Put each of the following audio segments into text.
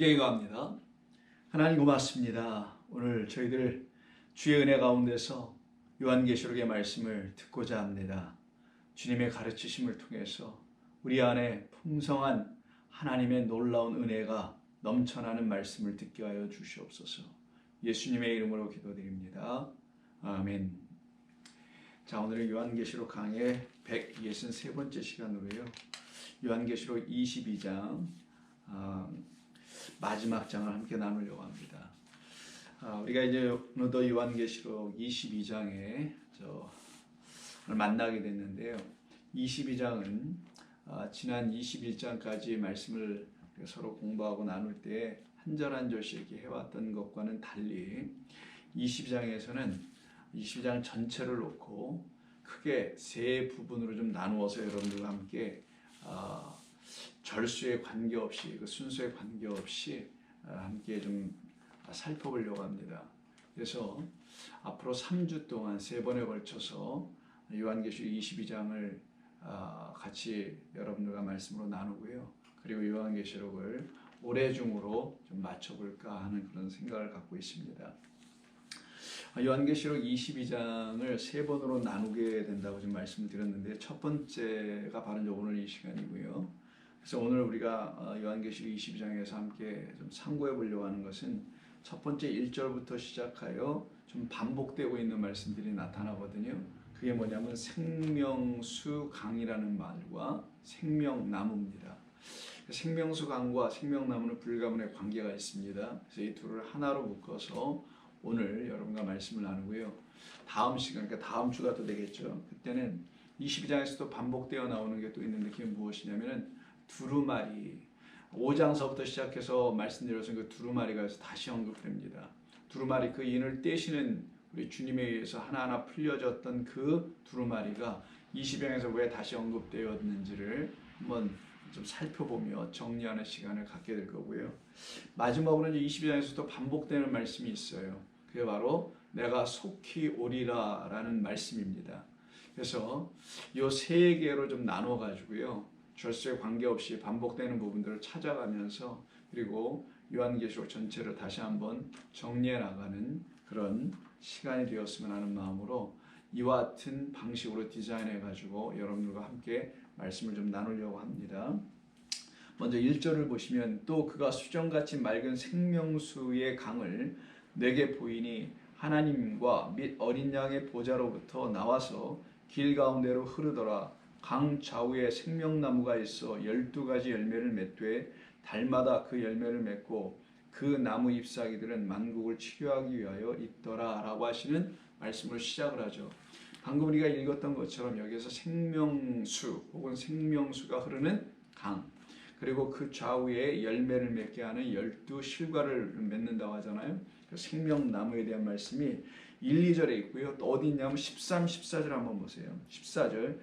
함께 기도합니다. 하나님 고맙습니다. 오늘 저희들 주의 은혜 가운데서 요한계시록의 말씀을 듣고자 합니다. 주님의 가르치심을 통해서 우리 안에 풍성한 하나님의 놀라운 은혜가 넘쳐나는 말씀을 듣게 하여 주시옵소서. 예수님의 이름으로 기도드립니다. 아멘. 자, 오늘은 요한계시록 강의 163번째 시간으로요. 요한계시록 22장 마지막 장을 함께 나누려고 합니다. 우리가 이제 오늘도 요한계시록 22장에 만나게 됐는데요. 22장은 지난 21장까지 말씀을 서로 공부하고 나눌 때 한 절 한 절씩 이렇게 해왔던 것과는 달리 22장에서는 22장 전체를 놓고 크게 세 부분으로 좀 나누어서 여러분들과 함께 절수에 관계없이 그 순서에 관계없이 함께 좀 살펴보려고 합니다. 그래서 앞으로 3주 동안 3번에 걸쳐서 요한계시록 22장을 같이 여러분들과 말씀으로 나누고요. 그리고 요한계시록을 올해 중으로 좀 맞춰볼까 하는 그런 생각을 갖고 있습니다. 요한계시록 22장을 3번으로 나누게 된다고 지금 말씀을 드렸는데 첫 번째가 바로 이제 오늘 이 시간이고요. 그래서 오늘 우리가 요한계시록 22장에서 함께 좀 참고해 보려고 하는 것은 첫 번째 1절부터 시작하여 좀 반복되고 있는 말씀들이 나타나거든요. 그게 뭐냐면 생명수 강이라는 말과 생명나무입니다. 생명수 강과 생명나무는 불가분의 관계가 있습니다. 그래서 이 둘을 하나로 묶어서 오늘 여러분과 말씀을 나누고요. 다음 시간, 그러니까 다음 주가 또 되겠죠. 그때는 22장에서도 반복되어 나오는 게 또 있는데 그게 무엇이냐면은 두루마리. 5장서부터 시작해서 말씀드렸던 그 두루마리가 다시 언급됩니다. 두루마리, 그 인을 떼시는 우리 주님에 의해서 하나하나 풀려졌던 그 두루마리가 20장에서 왜 다시 언급되었는지를 한번 좀 살펴보며 정리하는 시간을 갖게 될 거고요. 마지막으로 이제 22장에서도 반복되는 말씀이 있어요. 그게 바로 내가 속히 오리라 라는 말씀입니다. 그래서 이 세 개로 좀 나눠 가지고요. 절수에 관계없이 반복되는 부분들을 찾아가면서 그리고 요한계시록 전체를 다시 한번 정리해 나가는 그런 시간이 되었으면 하는 마음으로 이와 같은 방식으로 디자인해 가지고 여러분들과 함께 말씀을 좀 나누려고 합니다. 먼저 1절을 보시면 또 그가 수정같이 맑은 생명수의 강을 내게 보이니 하나님과 및 어린 양의 보좌로부터 나와서 길 가운데로 흐르더라. 강 좌우에 생명나무가 있어 12가지 열매를 맺되 달마다 그 열매를 맺고 그 나무 잎사귀들은 만국을 치료하기 위하여 있더라 라고 하시는 말씀으로 시작을 하죠. 방금 우리가 읽었던 것처럼 여기에서 생명수 혹은 생명수가 흐르는 강, 그리고 그 좌우에 열매를 맺게 하는 12실과를 맺는다고 하잖아요. 생명나무에 대한 말씀이 1, 2절에 있고요. 또 어디 있냐면 13, 14절 한번 보세요. 14절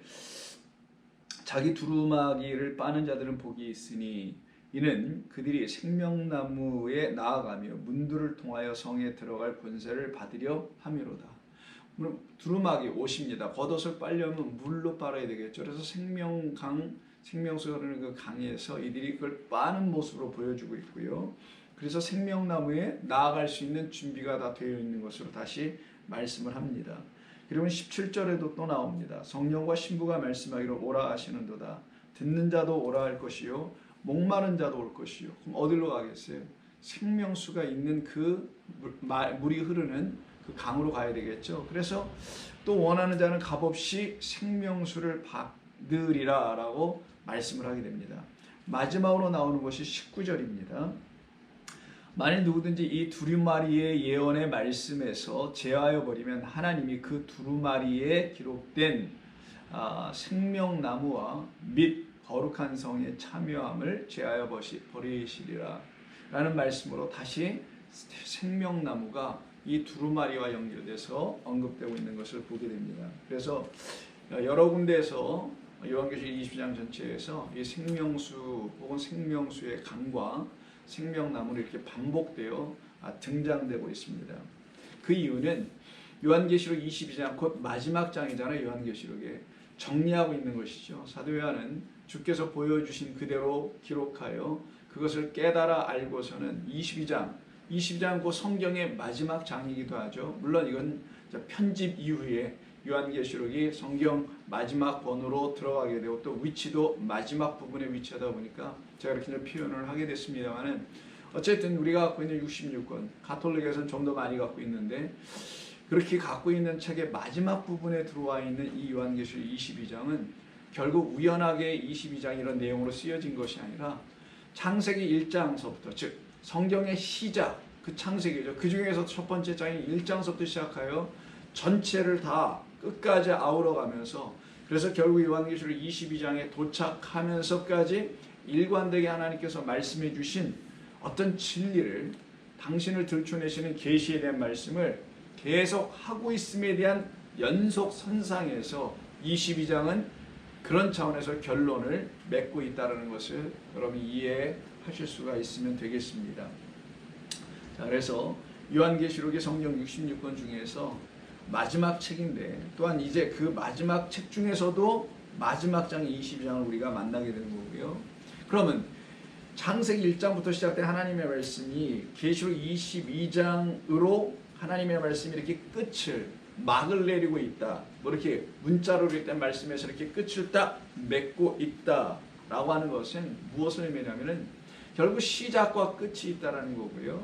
자기 두루마기를 빠는 자들은 복이 있으니 이는 그들이 생명나무에 나아가며 문들을 통하여 성에 들어갈 권세를 받으려 함이로다. 두루마기 옷입니다. 겉옷을 빨려면 물로 빨아야 되겠죠. 그래서 생명수가 흐르는 그 강에서 이들이 그걸 빠는 모습으로 보여주고 있고요. 그래서 생명나무에 나아갈 수 있는 준비가 다 되어 있는 것으로 다시 말씀을 합니다. 그리고 17절에도 또 나옵니다. 성령과 신부가 말씀하기로 오라 하시는도다. 듣는 자도 오라 할 것이요 목마른 자도 올 것이요. 그럼 어디로 가겠어요? 생명수가 있는 그 물이 흐르는 그 강으로 가야 되겠죠. 그래서 또 원하는 자는 값없이 생명수를 받으리라 라고 말씀을 하게 됩니다. 마지막으로 나오는 것이 19절입니다. 만일 누구든지 이 두루마리의 예언의 말씀에서 제하여 버리면 하나님이 그 두루마리에 기록된 생명나무와 및 거룩한 성의 참여함을 제하여 버리시리라 라는 말씀으로 다시 생명나무가 이 두루마리와 연결돼서 언급되고 있는 것을 보게 됩니다. 그래서 여러 군데에서 요한계시록 20장 전체에서 이 생명수 혹은 생명수의 강과 생명나무는 이렇게 반복되어 등장되고 있습니다. 그 이유는 요한계시록 22장 곧 마지막 장이잖아요. 요한계시록에 정리하고 있는 것이죠. 사도 요한은 주께서 보여주신 그대로 기록하여 그것을 깨달아 알고서는 22장 곧 성경의 마지막 장이기도 하죠. 물론 이건 편집 이후에 요한계시록이 성경 마지막 번호로 들어가게 되고 또 위치도 마지막 부분에 위치하다 보니까 제가 이렇게 표현을 하게 됐습니다만은 어쨌든 우리가 갖고 있는 66권, 가톨릭에서는 좀 더 많이 갖고 있는데 그렇게 갖고 있는 책의 마지막 부분에 들어와 있는 이 요한계시록 22장은 결국 우연하게 22장 이런 내용으로 쓰여진 것이 아니라 창세기 1장서부터 즉 성경의 시작, 그 창세기죠. 그 중에서 첫 번째 장인 1장서부터 시작하여 전체를 다 끝까지 아우러가면서 그래서 결국 요한계시록 22장에 도착하면서까지 일관되게 하나님께서 말씀해 주신 어떤 진리를 당신을 들춰내시는 계시에 대한 말씀을 계속 하고 있음에 대한 연속선상에서 22장은 그런 차원에서 결론을 맺고 있다는 것을 여러분이 이해하실 수가 있으면 되겠습니다. 자, 그래서 요한계시록이 성경 66권 중에서 마지막 책인데 또한 이제 그 마지막 책 중에서도 마지막 장 22장을 우리가 만나게 되는 거고요. 그러면 창세기 1장부터 시작된 하나님의 말씀이 계시록 22장으로 하나님의 말씀이 이렇게 끝을 막을 내리고 있다. 뭐 이렇게 문자로 일단 말씀에서 이렇게 끝을 딱 맺고 있다라고 하는 것은 무엇을 의미하냐면은 결국 시작과 끝이 있다라는 거고요.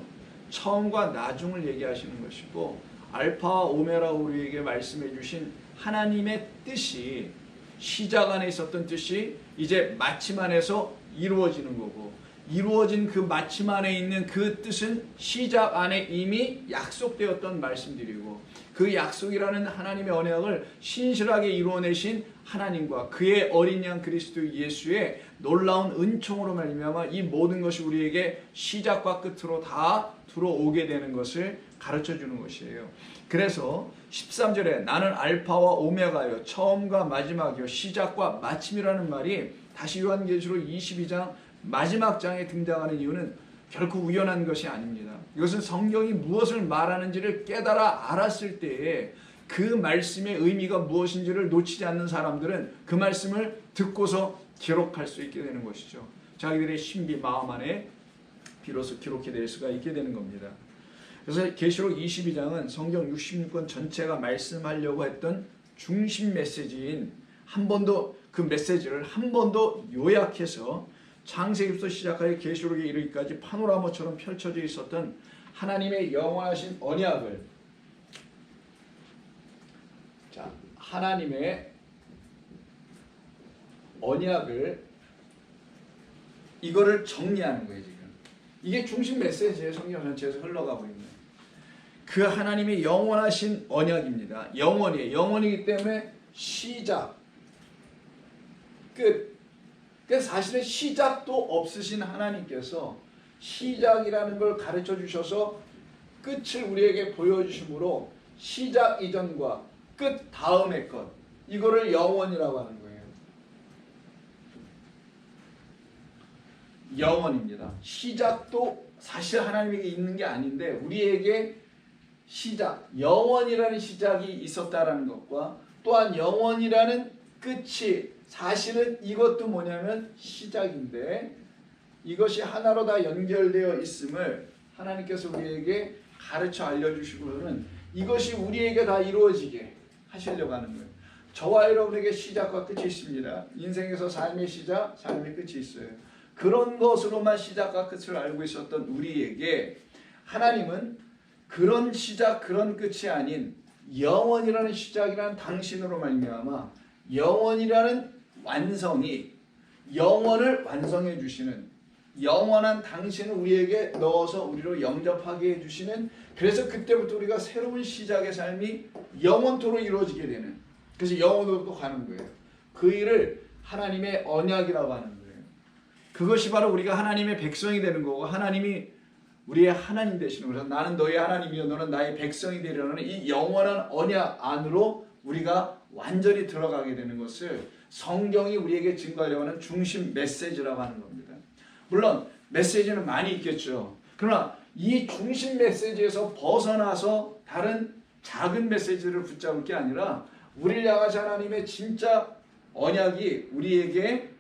처음과 나중을 얘기하시는 것이고 알파와 오메라고 우리에게 말씀해 주신 하나님의 뜻이 시작 안에 있었던 뜻이 이제 마침 안에서 이루어지는 거고 이루어진 그 마침 안에 있는 그 뜻은 시작 안에 이미 약속되었던 말씀들이고 그 약속이라는 하나님의 언약을 신실하게 이루어내신 하나님과 그의 어린 양 그리스도 예수의 놀라운 은총으로 말미암아 이 모든 것이 우리에게 시작과 끝으로 다 들어오게 되는 것을 가르쳐주는 것이에요. 그래서 13절에 나는 알파와 오메가요 처음과 마지막이요 시작과 마침이라는 말이 다시 요한계시록 22장 마지막 장에 등장하는 이유는 결코 우연한 것이 아닙니다. 이것은 성경이 무엇을 말하는지를 깨달아 알았을 때에 그 말씀의 의미가 무엇인지를 놓치지 않는 사람들은 그 말씀을 듣고서 기록할 수 있게 되는 것이죠. 자기들의 신비 마음 안에 비로소 기록이 될 수가 있게 되는 겁니다. 그래서 계시록 22장은 성경 66권 전체가 말씀하려고 했던 중심 메시지인 한 번 더 그 메시지를 한 번 더 요약해서 창세기부터 시작하여 계시록에 이르기까지 파노라마처럼 펼쳐져 있었던 하나님의 영원하신 언약을 하나님의 언약을 이거를 정리하는 거예요. 지금 이게 중심 메시지예요. 성경 전체에서 흘러가고 있는 그 하나님의 영원하신 언약입니다. 영원이기 때문에 시작 끝. 그래서 사실은 시작도 없으신 하나님께서 시작이라는 걸 가르쳐 주셔서 끝을 우리에게 보여주심으로 시작 이전과 끝 다음의 것 이거를 영원이라고 하는 거예요. 영원입니다. 시작도 사실 하나님에게 있는 게 아닌데 우리에게 시작, 영원이라는 시작이 있었다라는 것과 또한 영원이라는 끝이 사실은 이것도 뭐냐면 시작인데 이것이 하나로 다 연결되어 있음을 하나님께서 우리에게 가르쳐 알려주시고는 이것이 우리에게 다 이루어지게 하시려고 하는 거예요. 저와 여러분에게 시작과 끝이 있습니다. 인생에서 삶의 시작, 삶의 끝이 있어요. 그런 것으로만 시작과 끝을 알고 있었던 우리에게 하나님은 그런 시작, 그런 끝이 아닌 영원이라는 시작이라는 당신으로 말미암아 영원이라는 완성이 영원을 완성해 주시는 영원한 당신을 우리에게 넣어서 우리로 영접하게 해주시는 그래서 그때부터 우리가 새로운 시작의 삶이 영원토록 이루어지게 되는 그래서 영원으로 또 가는 거예요. 그 일을 하나님의 언약이라고 하는 거예요. 그것이 바로 우리가 하나님의 백성이 되는 거고 하나님이 우리의 하나님 되시는 거예요. 그래서 나는 너의 하나님이요 너는 나의 백성이 되려는 이 영원한 언약 안으로 우리가 완전히 들어가게 되는 것을 성경이 우리에게 증거하려고 하는 중심 메시지라고 하는 겁니다. 물론 메시지는 많이 있겠죠. 그러나 이 중심 메시지에서 벗어나서 다른 작은 메시지를 붙잡을 게 아니라 우리를 향하신 하나님의 진짜 언약이 우리에게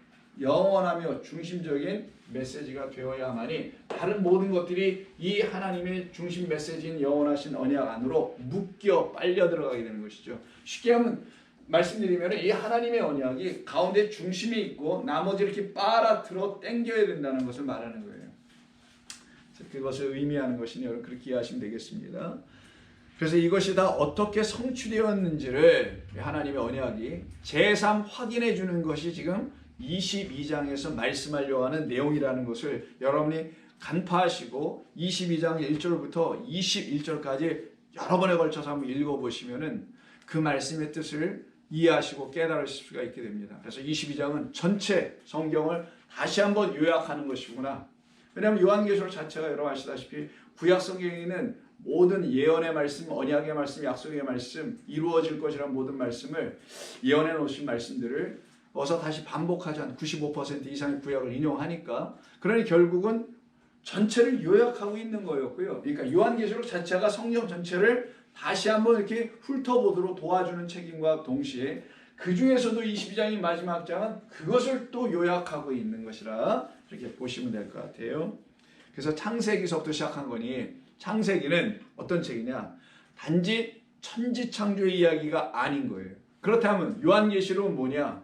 영원하며 중심적인 메시지가 되어야만이 다른 모든 것들이 이 하나님의 중심 메시지인 영원하신 언약 안으로 묶여 빨려 들어가게 되는 것이죠. 쉽게 하면 말씀드리면 이 하나님의 언약이 가운데 중심이 있고 나머지 이렇게 빨아들어 당겨야 된다는 것을 말하는 거예요. 그것을 의미하는 것이니 여러분 그렇게 이해하시면 되겠습니다. 그래서 이것이 다 어떻게 성취되었는지를 하나님의 언약이 제3 확인해 주는 것이 지금 22장에서 말씀하려고 하는 내용이라는 것을 여러분이 간파하시고 22장 1절부터 21절까지 여러 번에 걸쳐서 한번 읽어보시면은 그 말씀의 뜻을 이해하시고 깨달으실 수가 있게 됩니다. 그래서 22장은 전체 성경을 다시 한번 요약하는 것이구나. 왜냐하면 요한계시록 자체가 여러분 아시다시피 구약 성경에는 모든 예언의 말씀, 언약의 말씀, 약속의 말씀, 이루어질 것이라는 모든 말씀을 예언해 놓으신 말씀들을 어서 다시 반복하지 않고 95% 이상의 구약을 인용하니까 그러니 결국은 전체를 요약하고 있는 거였고요. 그러니까 요한계시록 자체가 성경 전체를 다시 한번 이렇게 훑어보도록 도와주는 책임과 동시에 그 중에서도 22장이 마지막 장은 그것을 또 요약하고 있는 것이라 이렇게 보시면 될 것 같아요. 그래서 창세기서부터 시작한 거니 창세기는 어떤 책이냐? 단지 천지창조의 이야기가 아닌 거예요. 그렇다면 요한계시록은 뭐냐?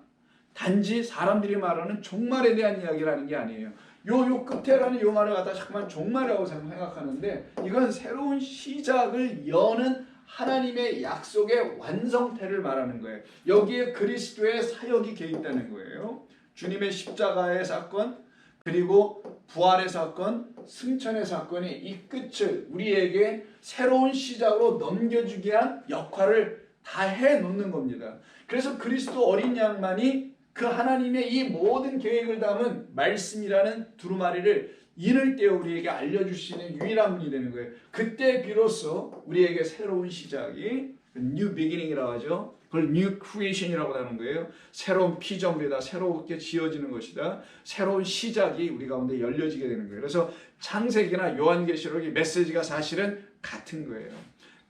단지 사람들이 말하는 종말에 대한 이야기라는 게 아니에요. 요 끝에라는 요 말을 갖다 잠깐만 종말이라고 생각하는데 이건 새로운 시작을 여는 하나님의 약속의 완성태를 말하는 거예요. 여기에 그리스도의 사역이 개입되는 거예요. 주님의 십자가의 사건 그리고 부활의 사건, 승천의 사건이 이 끝을 우리에게 새로운 시작으로 넘겨주게 한 역할을 다 해놓는 겁니다. 그래서 그리스도 어린 양만이 그 하나님의 이 모든 계획을 담은 말씀이라는 두루마리를 인을 떼어 우리에게 알려줄 수 있는 유일한 분이 되는 거예요. 그때 비로소 우리에게 새로운 시작이 New Beginning이라고 하죠. 그걸 New Creation이라고 하는 거예요. 새로운 피조물이다. 새롭게 지어지는 것이다. 새로운 시작이 우리 가운데 열려지게 되는 거예요. 그래서 창세기나 요한계시록의 메시지가 사실은 같은 거예요.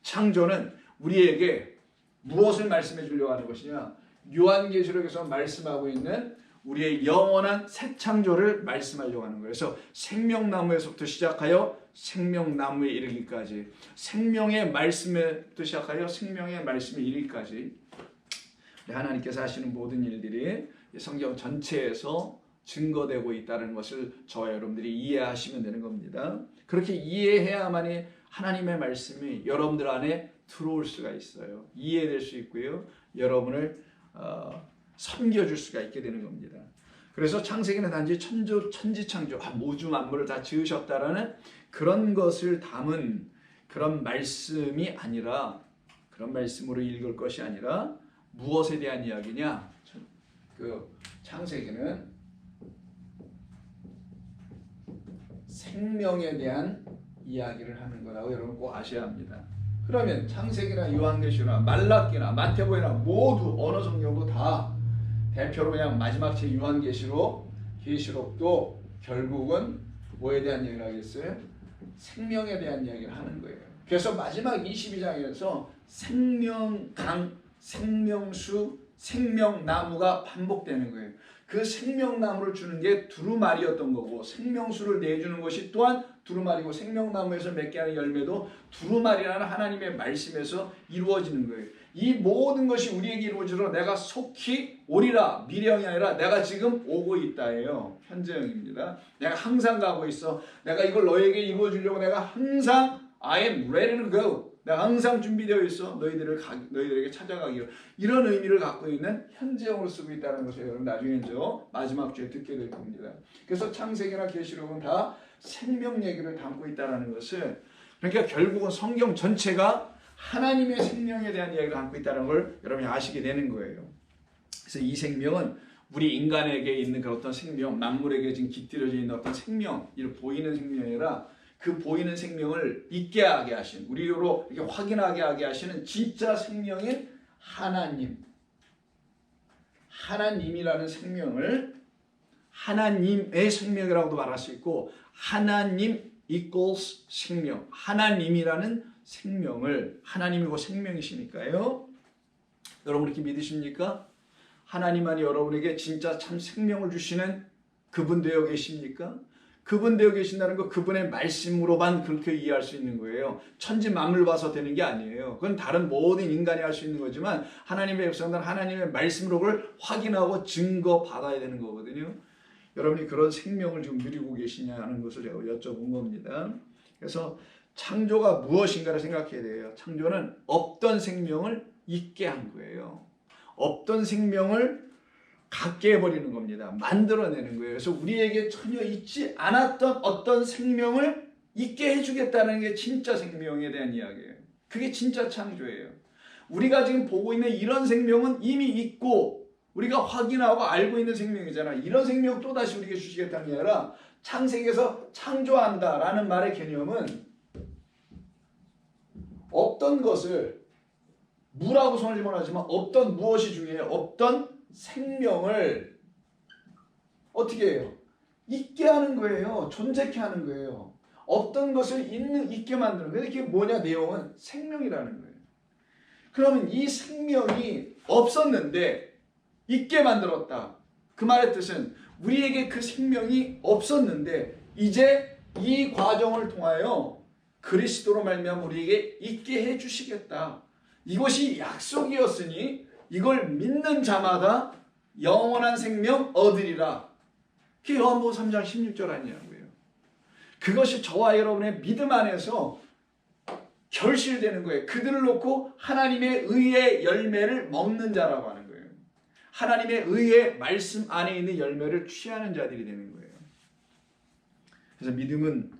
창조는 우리에게 무엇을 말씀해 주려고 하는 것이냐? 요한계시록에서 말씀하고 있는 우리의 영원한 새 창조를 말씀하려고 하는 거예요. 그래서 생명나무에서부터 시작하여 생명나무에 이르기까지, 생명의 말씀에부터 시작하여 생명의 말씀에 이르기까지 하나님께서 하시는 모든 일들이 성경 전체에서 증거되고 있다는 것을 저와 여러분들이 이해하시면 되는 겁니다. 그렇게 이해해야만이 하나님의 말씀이 여러분들 안에 들어올 수가 있어요. 이해될 수 있고요. 여러분을 섬겨줄 수가 있게 되는 겁니다. 그래서 창세기는 단지 천지창조, 모주 만물을 다 지으셨다라는 그런 것을 담은 그런 말씀이 아니라, 그런 말씀으로 읽을 것이 아니라 무엇에 대한 이야기냐? 그 창세기는 생명에 대한 이야기를 하는 거라고 여러분 꼭 아셔야 합니다. 그러면 창세기나 요한계시록이나 말라기나 마태복음이나 모두 어느 성경도 다 대표로 그냥 마지막 책 요한계시록, 계시록도 결국은 뭐에 대한 이야기를 하겠어요? 생명에 대한 이야기를 하는 거예요. 그래서 마지막 22장에서 생명강, 생명수, 생명나무가 반복되는 거예요. 그 생명나무를 주는 게 두루마리였던 거고, 생명수를 내주는 것이 또한 두루마리고, 생명나무에서 맺게 하는 열매도 두루마리라는 하나님의 말씀에서 이루어지는 거예요. 이 모든 것이 우리에게 이루어지도록 내가 속히 오리라, 미래형이 아니라 내가 지금 오고 있다예요. 현재형입니다. 내가 항상 가고 있어. 내가 이걸 너에게 이루어주려고 내가 항상 I am ready to go. 내가 항상 준비되어 있어. 너희들에게 찾아가기로. 이런 의미를 갖고 있는 현재형으로 쓰고 있다는 것을 여러분 나중에 마지막 주에 듣게 될 겁니다. 그래서 창세기나 계시록은 다 생명 얘기를 담고 있다는 것을, 그러니까 결국은 성경 전체가 하나님의 생명에 대한 이야기를 담고 있다는 걸 여러분이 아시게 되는 거예요. 그래서 이 생명은 우리 인간에게 있는 그런 어떤 생명, 만물에게 지금 깃들여져 있는 어떤 생명, 이 보이는 생명이 아니라 그 보이는 생명을 있게 하게 하신, 우리로 이렇게 확인하게 하게 하시는 진짜 생명인 하나님이라는 생명을 하나님의 생명이라고도 말할 수 있고, 하나님 equals 생명, 하나님이라는 생명을, 하나님이고 생명이시니까요. 여러분 이렇게 믿으십니까? 하나님만이 여러분에게 진짜 참 생명을 주시는 그분 되어 계십니까? 그분 되어 계신다는 거 그분의 말씀으로만 그렇게 이해할 수 있는 거예요. 천지 만물 봐서 되는 게 아니에요. 그건 다른 모든 인간이 할 수 있는 거지만 하나님의 백성들은 하나님의 말씀으로 그걸 확인하고 증거받아야 되는 거거든요. 여러분이 그런 생명을 지금 누리고 계시냐는 것을 제가 여쭤본 겁니다. 그래서 창조가 무엇인가를 생각해야 돼요. 창조는 없던 생명을 있게 한 거예요. 없던 생명을 갖게 해버리는 겁니다. 만들어내는 거예요. 그래서 우리에게 전혀 있지 않았던 어떤 생명을 있게 해주겠다는 게 진짜 생명에 대한 이야기예요. 그게 진짜 창조예요. 우리가 지금 보고 있는 이런 생명은 이미 있고 우리가 확인하고 알고 있는 생명이잖아. 이런 생명 또다시 우리에게 주시겠다는 게 아니라 창세기에서 창조한다라는 말의 개념은 없던 것을 무라고 손을 집어넣지만 없던 무엇이 중요해요? 없던 생명을 어떻게 해요? 있게 하는 거예요. 존재케 하는 거예요. 없던 것을 있게 만드는 거예요. 이게 뭐냐? 내용은 생명이라는 거예요. 그러면 이 생명이 없었는데 있게 만들었다. 그 말의 뜻은 우리에게 그 생명이 없었는데 이제 이 과정을 통하여 그리스도로 말미암아 우리에게 있게 해주시겠다. 이것이 약속이었으니 이걸 믿는 자마다 영원한 생명 얻으리라. 그게 요한복음 3장 16절 아니냐고요. 그것이 저와 여러분의 믿음 안에서 결실되는 거예요. 그들을 놓고 하나님의 의의 열매를 먹는 자라고 하는 거예요. 하나님의 의의 말씀 안에 있는 열매를 취하는 자들이 되는 거예요. 그래서 믿음은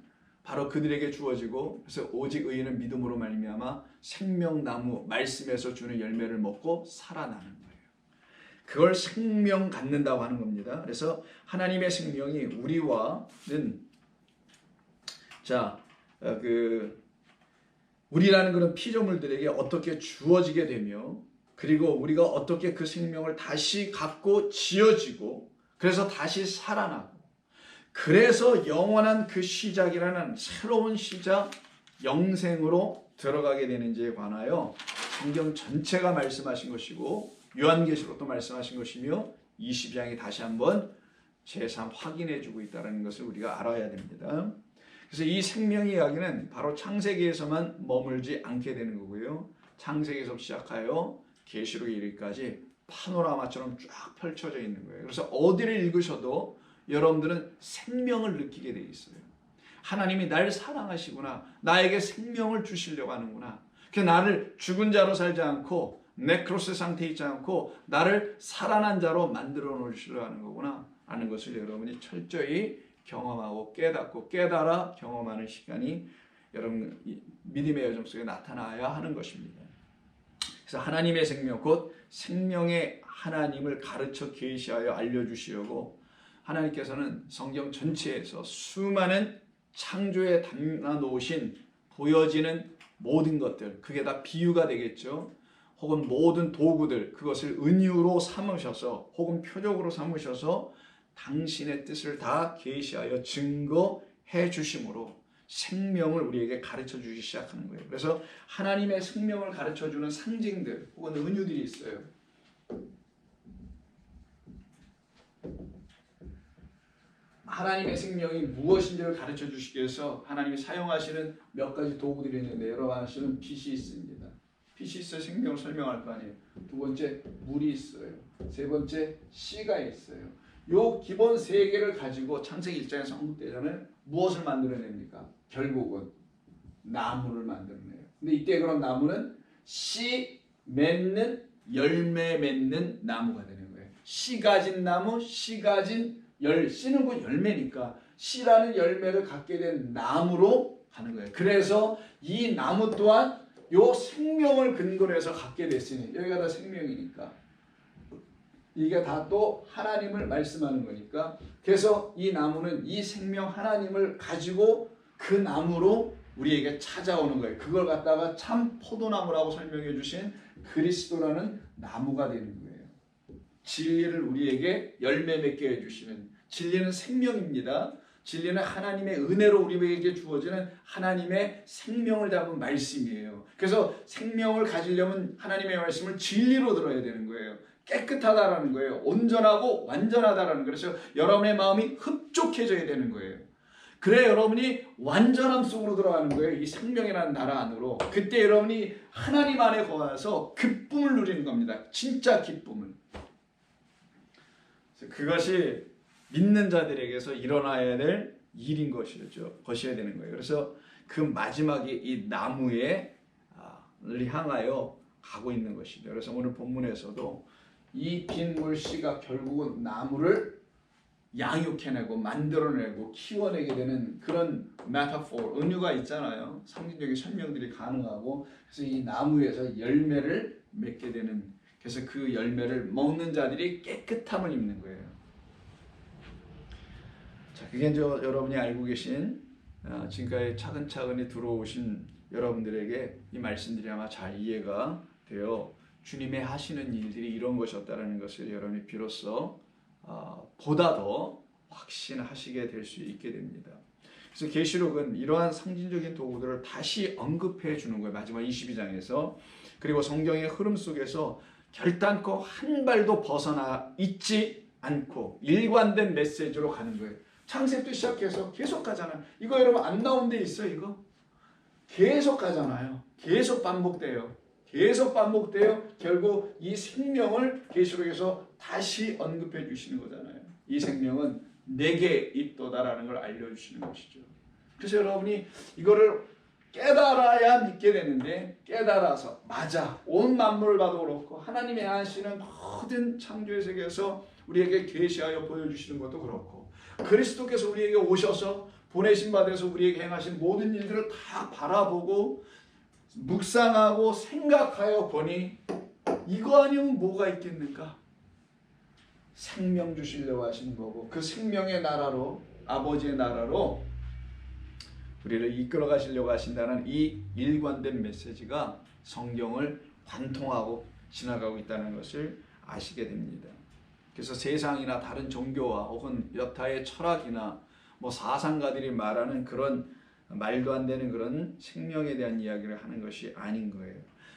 바로 그들에게 주어지고 그래서 오직 의인은 믿음으로 말미암아 생명나무 말씀에서 주는 열매를 먹고 살아나는 거예요. 그걸 생명 갖는다고 하는 겁니다. 그래서 하나님의 생명이 우리와는 우리라는 그런 피조물들에게 어떻게 주어지게 되며 그리고 우리가 어떻게 그 생명을 다시 갖고 지어지고 그래서 다시 살아나고 그래서 영원한 그 시작이라는 새로운 시작 영생으로 들어가게 되는지에 관하여 성경 전체가 말씀하신 것이고 요한계시록도 말씀하신 것이며 22장이 다시 한번 제3 확인해 주고 있다는 것을 우리가 알아야 됩니다. 그래서 이 생명의 이야기는 바로 창세기에서만 머물지 않게 되는 거고요. 창세기에서 시작하여 계시록에 이르기까지 파노라마처럼 쫙 펼쳐져 있는 거예요. 그래서 어디를 읽으셔도 여러분들은 생명을 느끼게 돼 있어요. 하나님이 날 사랑하시구나. 나에게 생명을 주시려고 하는구나. 나를 죽은 자로 살지 않고 네크로스 상태에 있지 않고 나를 살아난 자로 만들어 놓으시려고 하는 거구나 하는 것을 여러분이 철저히 경험하고 깨닫고 깨달아 경험하는 시간이 여러분 믿음의 여정 속에 나타나야 하는 것입니다. 그래서 하나님의 생명 곧 생명의 하나님을 가르쳐 계시하여 알려주시려고 하나님께서는 성경 전체에서 수많은 창조에 담아 놓으신 보여지는 모든 것들 그게 다 비유가 되겠죠. 혹은 모든 도구들 그것을 은유로 삼으셔서 혹은 표적으로 삼으셔서 당신의 뜻을 다 계시하여 증거해 주심으로 생명을 우리에게 가르쳐 주기 시작하는 거예요. 그래서 하나님의 생명을 가르쳐 주는 상징들 혹은 은유들이 있어요. 하나님의 생명이 무엇인지를 가르쳐 주시기 위해서 하나님이 사용하시는 몇 가지 도구들이 있는데 여러분 아시는 빛이 있습니다. 빛이 있어야 생명을 설명할 거 아니에요. 두 번째 물이 있어요. 세 번째 씨가 있어요. 요 기본 세 개를 가지고 창세기 1장에서 언급되잖아요. 무엇을 만들어냅니까? 결국은 나무를 만들어내요. 근데 이때 그런 나무는 씨 맺는 열매 맺는 나무가 되는 거예요. 씨 가진 나무, 씨 가진 씨는 곧 열매니까 씨라는 열매를 갖게 된 나무로 가는 거예요. 그래서 이 나무 또한 요 생명을 근거로 해서 갖게 됐으니 여기가 다 생명이니까 이게 다 또 하나님을 말씀하는 거니까 그래서 이 나무는 이 생명 하나님을 가지고 그 나무로 우리에게 찾아오는 거예요. 그걸 갖다가 참 포도나무라고 설명해 주신 그리스도라는 나무가 되는 거예요. 진리를 우리에게 열매 맺게 해주시는 진리는 생명입니다. 진리는 하나님의 은혜로 우리에게 주어지는 하나님의 생명을 담은 말씀이에요. 그래서 생명을 가지려면 하나님의 말씀을 진리로 들어야 되는 거예요. 깨끗하다라는 거예요. 온전하고 완전하다라는 거예요. 그래서 여러분의 마음이 흡족해져야 되는 거예요. 그래 여러분이 완전함 속으로 들어가는 거예요. 이 생명이라는 나라 안으로. 그때 여러분이 하나님 안에 거하서 기쁨을 누리는 겁니다. 진짜 기쁨을. 그것이 믿는 자들에게서 일어나야 될 일인 것이죠. 것이어야 되는 거예요. 그래서 그 마지막에 이 나무에 향하여 가고 있는 것이죠. 그래서 오늘 본문에서도 이 빈 물씨가 결국은 나무를 양육해내고 만들어내고 키워내게 되는 그런 메타포, 은유가 있잖아요. 상징적인 설명들이 가능하고 그래서 이 나무에서 열매를 맺게 되는, 그래서 그 열매를 먹는 자들이 깨끗함을 입는 거예요. 자, 그게 이제 여러분이 알고 계신 지금까지 차근차근히 들어오신 여러분들에게 이 말씀들이 아마 잘 이해가 되어 주님의 하시는 일들이 이런 것이었다는 것을 여러분이 비로소 보다 더 확신하시게 될 수 있게 됩니다. 그래서 계시록은 이러한 상징적인 도구들을 다시 언급해 주는 거예요. 마지막 22장에서. 그리고 성경의 흐름 속에서 결단코 한 발도 벗어나 있지 않고 일관된 메시지로 가는 거예요. 창세부터 시작해서 계속 가잖아요. 이거 여러분 안 나온 데 있어 이거? 계속 가잖아요. 계속 반복돼요. 계속 반복돼요. 결국 이 생명을 계시록에서 다시 언급해 주시는 거잖아요. 이 생명은 내게 있도다라는 걸 알려주시는 것이죠. 그래서 여러분이 이거를 깨달아야 믿게 되는데, 깨달아서 맞아 온 만물을 봐도 그렇고 하나님의 하시는 모든 창조의 세계에서 우리에게 계시하여 보여주시는 것도 그렇고 그리스도께서 우리에게 오셔서 보내신 바 되어서 우리에게 행하신 모든 일들을 다 바라보고 묵상하고 생각하여 보니 이거 아니면 뭐가 있겠는가? 생명 주시려고 하시는 거고 그 생명의 나라로, 아버지의 나라로 우리를 이끌어 가시려고 하신다는 이 일관된 메시지가 성경을 관통하고 지나가고 있다는 것을 아시게 됩니다. 그래서 세상이나 다른 종교와 혹은 여타의 철학이나 뭐 사상가들이 말하는 그런 말도 안 되는 그런 생명에 대한 이야기를 하는 것이 아닌 거예요.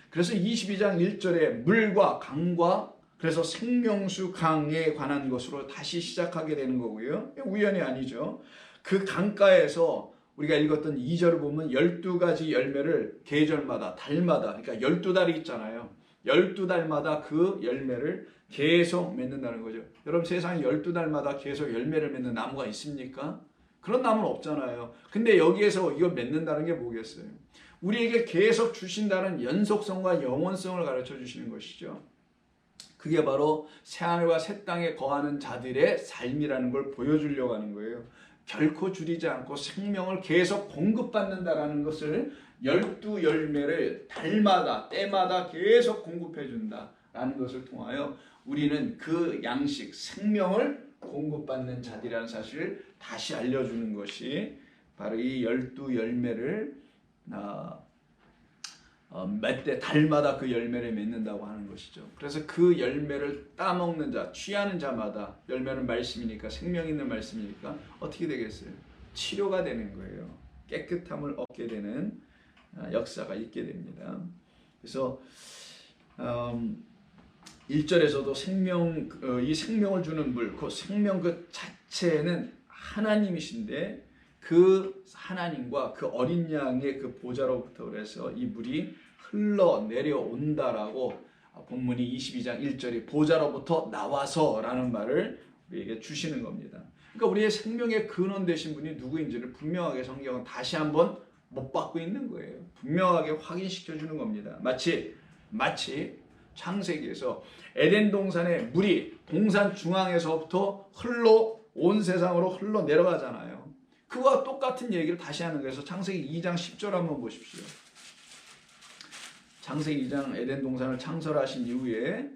그래서 22장 1절에 물과 강과 그래서 생명수 강에 관한 것으로 다시 시작하게 되는 거고요. 우연이 아니죠. 그 강가에서 우리가 읽었던 2절을 보면 12가지 열매를 계절마다 달마다, 그러니까 12달이 있잖아요. 12달마다 그 열매를 계속 맺는다는 거죠. 여러분 세상에 12달마다 계속 열매를 맺는 나무가 있습니까? 그런 나무는 없잖아요. 근데 여기에서 이거 맺는다는 게 뭐겠어요? 우리에게 계속 주신다는 연속성과 영원성을 가르쳐 주시는 것이죠. 그게 바로 새하늘과 새 땅에 거하는 자들의 삶이라는 걸 보여주려고 하는 거예요. 결코 줄이지 않고 생명을 계속 공급받는다라는 것을 12열매를 달마다 때마다 계속 공급해 준다라는 것을 통하여 우리는 그 양식 생명을 공급받는 자들이라는 사실을 다시 알려주는 것이 바로 이 12열매를 맺되 달마다 그 열매를 맺는다고 하는 것이죠. 그래서 그 열매를 따먹는 자, 취하는 자마다, 열매는 말씀이니까 생명 있는 말씀이니까 어떻게 되겠어요? 치료가 되는 거예요. 깨끗함을 얻게 되는 역사가 있게 됩니다. 그래서 1절에서도 이 생명을 주는 물, 그 생명 그 자체는 하나님이신데 그 하나님과 그 어린 양의 그 보좌로부터 그래서 이 물이 흘러내려온다라고 본문이 22장 1절이 보좌로부터 나와서라는 말을 우리에게 주시는 겁니다. 그러니까 우리의 생명의 근원 되신 분이 누구인지를 분명하게 성경은 다시 한번 못 받고 있는 거예요. 분명하게 확인시켜 주는 겁니다. 마치 창세기에서 에덴 동산의 물이 동산 중앙에서부터 온 세상으로 흘러 내려가잖아요. 그와 똑같은 얘기를 다시 하는 거예요. 창세기 2장 10절 한번 보십시오. 창세기 2장 에덴 동산을 창설하신 이후에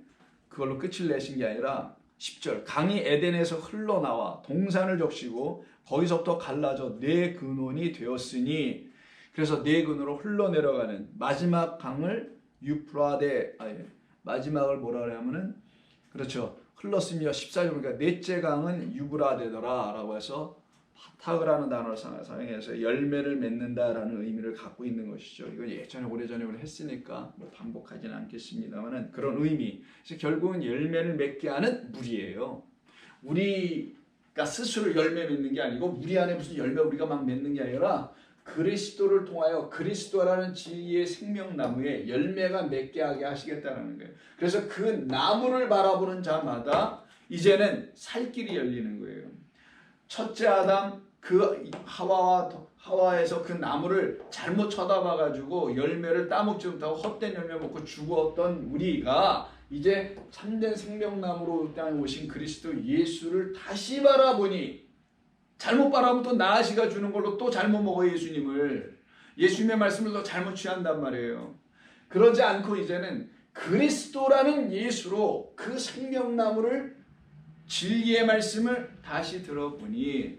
그걸로 끝을 내신 게 아니라 10절 강이 에덴에서 흘러나와 동산을 적시고 거기서부터 갈라져 네 근원이 되었으니 그래서 네 근원으로 흘러내려가는 마지막 강을 마지막을 뭐라 그러냐면은 그렇죠. 흘렀으며 14절 그러니까 넷째 강은 유브라데더라 라고 해서 파타그라는 단어를 사용해서 열매를 맺는다라는 의미를 갖고 있는 것이죠. 이건 예전에 오래전에 우리 했으니까 뭐 반복하지는 않겠습니다만은 그런 의미. 그래서 결국은 열매를 맺게 하는 물이에요. 우리가 스스로 열매 맺는 게 아니고 우리 안에 무슨 열매 우리가 막 맺는 게 아니라 그리스도를 통하여 그리스도라는 진리의 생명나무에 열매가 맺게 하게 하시겠다는 거예요. 그래서 그 나무를 바라보는 자마다 이제는 살 길이 열리는 거예요. 첫째 아담 그 하와에서 그 나무를 잘못 쳐다봐 가지고 열매를 따먹지 못하고 헛된 열매 먹고 죽었던 우리가 이제 참된 생명나무로 땅에 오신 그리스도 예수를 다시 바라보니 잘못 바라보면 또 나아시가 주는 걸로 또 잘못 먹어 예수님을. 예수님의 말씀을 또 잘못 취한단 말이에요. 그러지 않고 이제는 그리스도라는 예수로 그 생명나무를 진리의 말씀을 다시 들어보니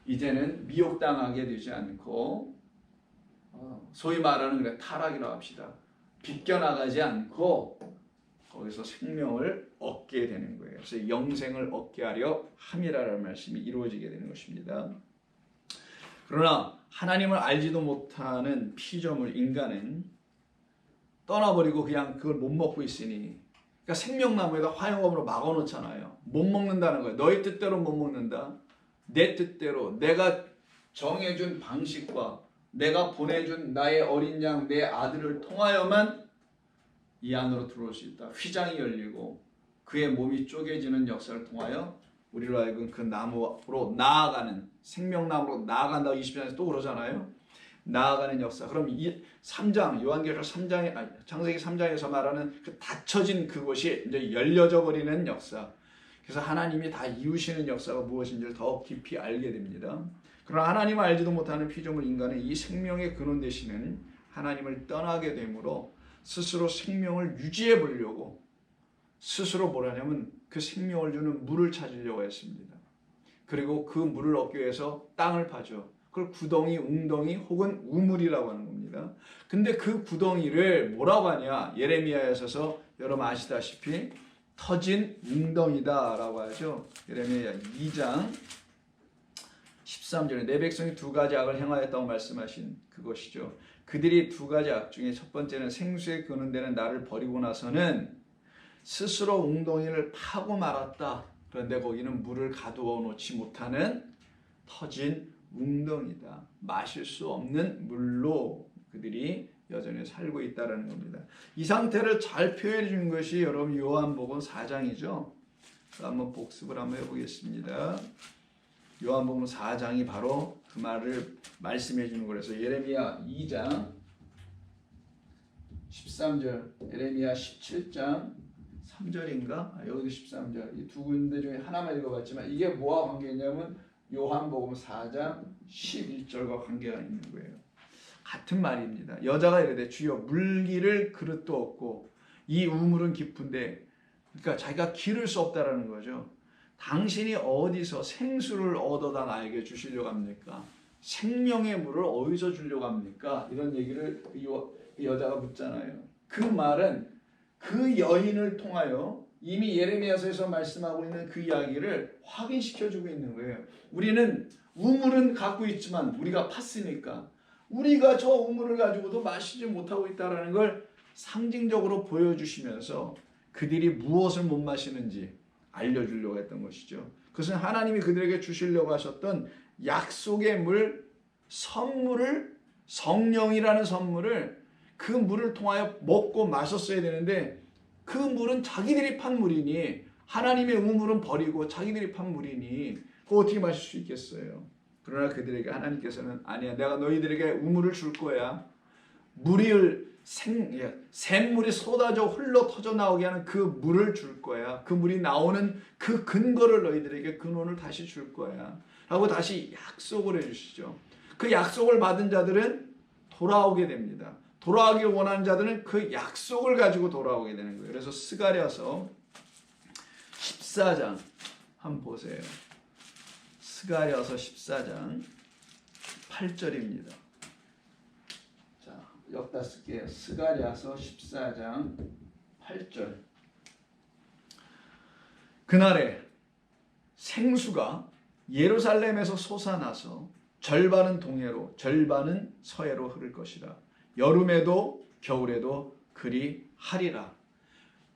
이제는 미혹당하게 되지 않고 소위 말하는 그래 타락이라고 합시다. 비껴나가지 않고 거기서 생명을 얻게 되는 거예요. 그래서 영생을 얻게 하려 함이라는 말씀이 이루어지게 되는 것입니다. 그러나 하나님을 알지도 못하는 피조물 인간은 떠나버리고 그냥 그걸 못 먹고 있으니 그러니까 생명나무에다 화영업으로 막아놓잖아요. 못 먹는다는 거예요. 너희 뜻대로 못 먹는다. 내 뜻대로 내가 정해준 방식과 내가 보내준 나의 어린 양 내 아들을 통하여만 이 안으로 들어올 수 있다. 휘장이 열리고 그의 몸이 쪼개지는 역사를 통하여 우리로 하여금 그 나무로 나아가는 생명나무로 나아간다고 20장에서 또 그러잖아요. 나아가는 역사. 그럼 이 3장 요한계시록 3장에 창세기 3장에서 말하는 그 닫혀진 그곳이 이제 열려져 버리는 역사. 그래서 하나님이 다 이루시는 역사가 무엇인지를 더 깊이 알게 됩니다. 그러나 하나님을 알지도 못하는 피조물 인간은 이 생명의 근원 되시는 하나님을 떠나게 되므로 스스로 생명을 유지해 보려고 스스로 뭐라냐면 그 생명을 주는 물을 찾으려고 했습니다. 그리고 그 물을 얻기 위해서 땅을 파죠. 그걸 구덩이, 웅덩이 혹은 우물이라고 하는 겁니다. 근데 그 구덩이를 뭐라고 하냐? 예레미야에서 여러분 아시다시피 터진 웅덩이다라고 하죠. 예레미야 2장 13절에 내 백성이 두 가지 악을 행하였다고 말씀하신 그것이죠. 그들이 두 가지 악 중에 첫 번째는 생수에 그는 데는 나를 버리고 나서는 스스로 웅덩이를 파고 말았다. 그런데 거기는 물을 가두어 놓지 못하는 터진 웅덩이다. 마실 수 없는 물로 그들이 여전히 살고 있다는 겁니다. 이 상태를 잘 표현해 주는 것이 여러분 요한복음 4장이죠. 한번 복습을 한번 해보겠습니다. 요한복음 4장이 바로 그 말을 말씀해 주는 거라서 예레미야 2장 13절, 예레미야 17장 3절인가? 여기도 13절. 이 두 군데 중에 하나만 읽어봤지만 이게 뭐와 관계 있냐면 요한복음 4장 11절과 관계가 있는 거예요. 같은 말입니다. 여자가 이르되 주여 물기를 그릇도 없고 이 우물은 깊은데 그러니까 자기가 기를 수 없다라는 거죠. 당신이 어디서 생수를 얻어다 나에게 주시려고 합니까? 생명의 물을 어디서 주려고 합니까? 이런 얘기를 그 여자가 묻잖아요. 그 말은 그 여인을 통하여 이미 예레미야서에서 말씀하고 있는 그 이야기를 확인시켜주고 있는 거예요. 우리는 우물은 갖고 있지만 우리가 팠으니까 우리가 저 우물을 가지고도 마시지 못하고 있다는 걸 상징적으로 보여주시면서 그들이 무엇을 못 마시는지 알려주려고 했던 것이죠. 그것은 하나님이 그들에게 주시려고 하셨던 약속의 물, 선물을 성령이라는 선물을 그 물을 통하여 먹고 마셨어야 되는데 그 물은 자기들이 판 물이니 하나님의 우물은 버리고 자기들이 판 물이니 그거 어떻게 마실 수 있겠어요? 그러나 그들에게 하나님께서는 아니야 내가 너희들에게 우물을 줄 거야. 샘물이 쏟아져 흘러 터져 나오게 하는 그 물을 줄 거야. 그 물이 나오는 그 근거를 너희들에게 근원을 다시 줄 거야. 라고 다시 약속을 해주시죠. 그 약속을 받은 자들은 돌아오게 됩니다. 돌아오길 원하는 자들은 그 약속을 가지고 돌아오게 되는 거예요. 그래서 스가랴서 14장 한번 보세요. 스가랴서 14장 8절입니다. 자, 여기다 쓸게요. 스가랴서 14장 8절. 그날에 생수가 예루살렘에서 솟아나서 절반은 동해로 절반은 서해로 흐를 것이라. 여름에도 겨울에도 그리 하리라.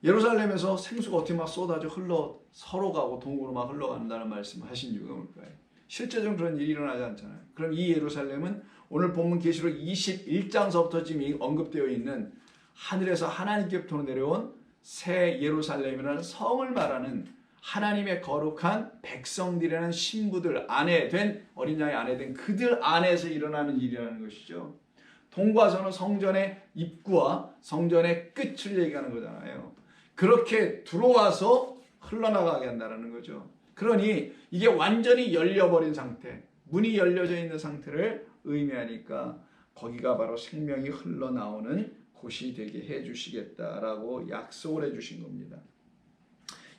예루살렘에서 생수가 어떻게 막 쏟아져 흘러 서로 가고 동으로 막 흘러간다는 말씀을 하신 이유가 뭘까요? 실제적으로 그런 일이 일어나지 않잖아요. 그럼 이 예루살렘은 오늘 본문 계시록 21장서부터 지금 언급되어 있는 하늘에서 하나님께부터 내려온 새 예루살렘이라는 성을 말하는 하나님의 거룩한 백성들이라는 신부들 안에 된 어린 양의 안에 된 그들 안에서 일어나는 일이라는 것이죠. 동과서는 성전의 입구와 성전의 끝을 얘기하는 거잖아요. 그렇게 들어와서 흘러나가게 한다는 거죠. 그러니 이게 완전히 열려버린 상태, 문이 열려져 있는 상태를 의미하니까 거기가 바로 생명이 흘러나오는 곳이 되게 해주시겠다라고 약속을 해주신 겁니다.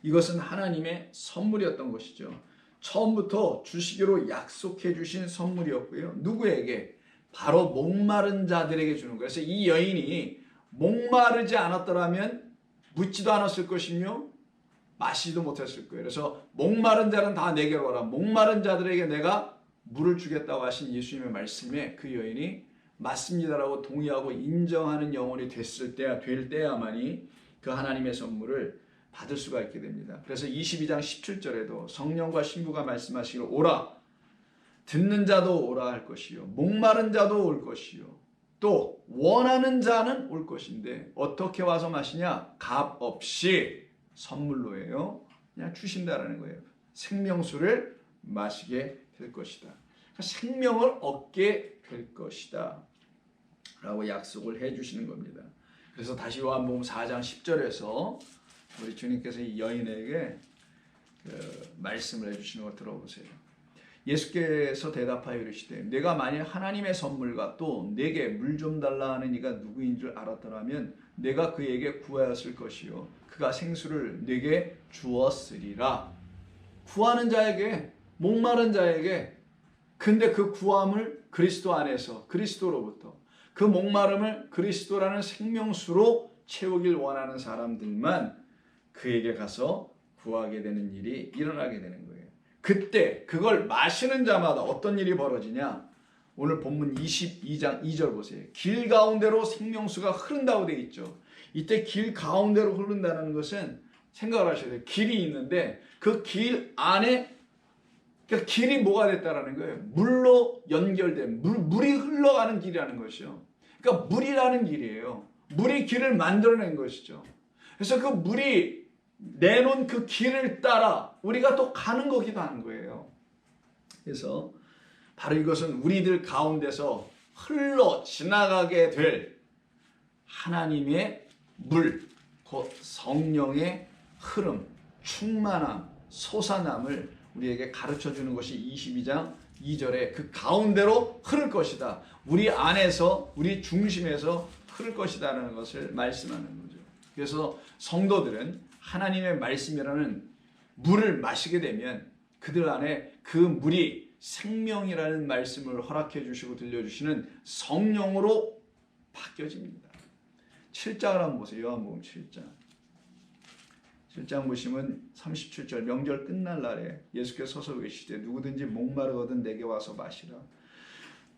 이것은 하나님의 선물이었던 것이죠. 처음부터 주시기로 약속해 주신 선물이었고요. 누구에게? 바로 목마른 자들에게 주는 거예요. 그래서 이 여인이 목마르지 않았더라면 묻지도 않았을 것이며 마시지도 못했을 거예요. 그래서 목마른 자는 다 내게로 오라. 목마른 자들에게 내가 물을 주겠다고 하신 예수님의 말씀에 그 여인이 맞습니다라고 동의하고 인정하는 영혼이 될 때야만이 그 하나님의 선물을 받을 수가 있게 됩니다. 그래서 22장 17절에도 성령과 신부가 말씀하시기를 오라. 듣는 자도 오라 할 것이요. 목마른 자도 올 것이요. 또 원하는 자는 올 것인데 어떻게 와서 마시냐? 값 없이 선물로예요. 그냥 주신다라는 거예요. 생명수를 마시게 될 것이다. 그러니까 생명을 얻게 될 것이다 라고 약속을 해주시는 겁니다. 그래서 다시 요한복음 4장 10절에서 우리 주님께서 이 여인에게 말씀을 해주시는 거 들어보세요. 예수께서 대답하여 이르시되 내가 만일 하나님의 선물과 또 내게 물 좀 달라 하는 이가 누구인 줄 알았더라면 내가 그에게 구하였을 것이요 그가 생수를 내게 주었으리라. 구하는 자에게, 목마른 자에게. 근데 그 구함을 그리스도 안에서, 그리스도로부터 그 목마름을 그리스도라는 생명수로 채우길 원하는 사람들만 그에게 가서 구하게 되는 일이 일어나게 되는 거예요. 그때 그걸 마시는 자마다 어떤 일이 벌어지냐? 오늘 본문 22장 2절 보세요. 길 가운데로 생명수가 흐른다고 되어 있죠. 이때 길 가운데로 흐른다는 것은 생각을 하셔야 돼요. 길이 있는데 그 길 안에, 그러니까 길이 뭐가 됐다라는 거예요. 물로 연결된, 물이 흘러가는 길이라는 것이죠. 그러니까 물이라는 길이에요. 물이 길을 만들어낸 것이죠. 그래서 그 물이 내놓은 그 길을 따라 우리가 또 가는 거기도 하는 거예요. 그래서 바로 이것은 우리들 가운데서 흘러 지나가게 될 하나님의 물, 곧 성령의 흐름, 충만함, 솟아남을 우리에게 가르쳐주는 것이 22장 2절에 그 가운데로 흐를 것이다. 우리 안에서, 우리 중심에서 흐를 것이다라는 것을 말씀하는 거죠. 그래서 성도들은 하나님의 말씀이라는 물을 마시게 되면 그들 안에 그 물이 생명이라는 말씀을 허락해 주시고 들려주시는 성령으로 바뀌어집니다. 7장을 한번 보세요. 요한복음 7장. 7장 보시면 37절 명절 끝날 날에 예수께서 서서 외치되 누구든지 목마르거든 내게 와서 마시라.